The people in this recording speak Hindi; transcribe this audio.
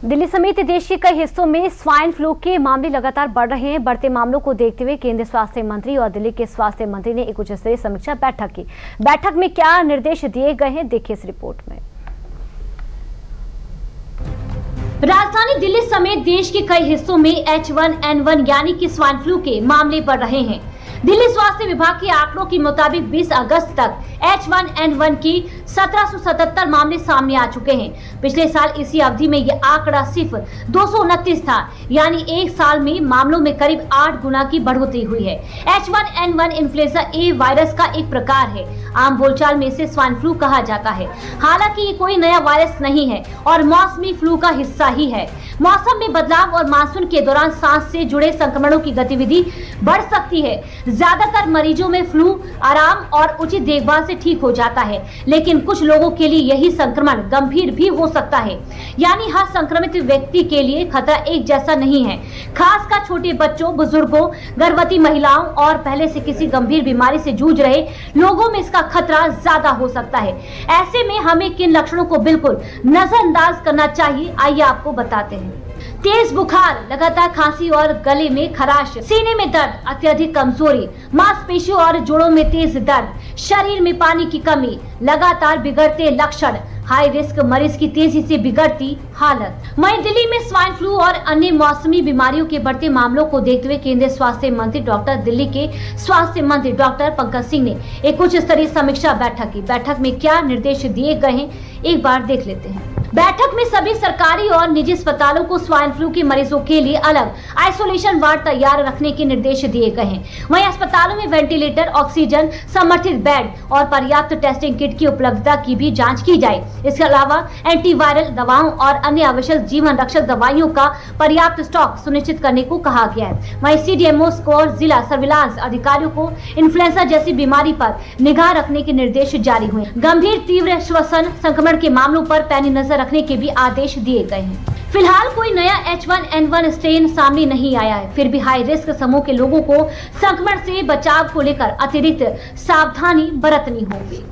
दिल्ली समेत देश के कई हिस्सों में स्वाइन फ्लू के मामले लगातार बढ़ रहे हैं। बढ़ते मामलों को देखते हुए केंद्रीय स्वास्थ्य मंत्री और दिल्ली के स्वास्थ्य मंत्री ने एक उच्च स्तरीय समीक्षा बैठक की। बैठक में क्या निर्देश दिए गए हैं, देखिए इस रिपोर्ट में। राजधानी दिल्ली समेत देश के कई हिस्सों में H1N1 यानी कि स्वाइन फ्लू के मामले बढ़ रहे हैं। दिल्ली स्वास्थ्य विभाग के आंकड़ों के मुताबिक 20 अगस्त तक H1N1 की 1777 मामले सामने आ चुके हैं। पिछले साल इसी अवधि में यह आंकड़ा सिर्फ 229 था, यानी एक साल में मामलों में करीब 8 गुना की बढ़ोतरी हुई है। H1N1 इन्फ्लुएंजा ए वायरस का एक प्रकार है। आम बोलचाल में इसे स्वाइन फ्लू कहा जाता है। हालांकि ये कोई नया वायरस नहीं है और मौसमी फ्लू का हिस्सा ही है। मौसम में बदलाव और मानसून के दौरान सांस से जुड़े संक्रमणों की गतिविधि बढ़ सकती है। ज्यादातर मरीजों में फ्लू आराम और उचित देखभाल से ठीक हो जाता है, लेकिन कुछ लोगों के लिए यही संक्रमण गंभीर भी हो सकता है। यानी हर संक्रमित व्यक्ति के लिए खतरा एक जैसा नहीं है। खासकर छोटे बच्चों, बुजुर्गों, गर्भवती महिलाओं और पहले से किसी गंभीर बीमारी से जूझ रहे लोगों में इसका खतरा ज्यादा हो सकता है। ऐसे में हमें किन लक्षणों को बिल्कुल नजरअंदाज करना चाहिए, आइए आपको बताते हैं। तेज बुखार, लगातार खांसी और गले में खराश, सीने में दर्द, अत्यधिक कमजोरी, मांसपेशियों और जोड़ों में तेज दर्द, शरीर में पानी की कमी, लगातार बिगड़ते लक्षण, हाई रिस्क मरीज की तेजी से बिगड़ती हालत। वहीं दिल्ली में स्वाइन फ्लू और अन्य मौसमी बीमारियों के बढ़ते मामलों को देखते हुए केंद्रीय स्वास्थ्य मंत्री दिल्ली के स्वास्थ्य मंत्री डॉक्टर पंकज सिंह ने एक उच्च स्तरीय समीक्षा बैठक की। बैठक में क्या निर्देश दिए गए हैं, एक बार देख लेते हैं। बैठक में सभी सरकारी और निजी अस्पतालों को स्वाइन फ्लू के मरीजों के लिए अलग आइसोलेशन वार्ड तैयार रखने के निर्देश दिए गए हैं। वहीं अस्पतालों में वेंटिलेटर, ऑक्सीजन, समर्थित बेड और पर्याप्त टेस्टिंग किट की उपलब्धता की भी जांच की जाए। इसके अलावा एंटीवायरल दवाओं और अन्य आवश्यक जीवन रक्षक दवाइयों का पर्याप्त स्टॉक सुनिश्चित करने को कहा गया है। वहीं CDMO और जिला सर्विलांस अधिकारियों को इन्फ्लुएंजा जैसी बीमारी पर निगाह रखने के निर्देश जारी हुए। गंभीर तीव्र श्वसन संक्रमण के मामलों पर पैनी नजर रखने के भी आदेश दिए गए हैं। फिलहाल कोई नया H1N1 स्ट्रेन सामने नहीं आया है, फिर भी हाई रिस्क समूह के लोगों को संक्रमण से बचाव को लेकर अतिरिक्त सावधानी बरतनी होगी।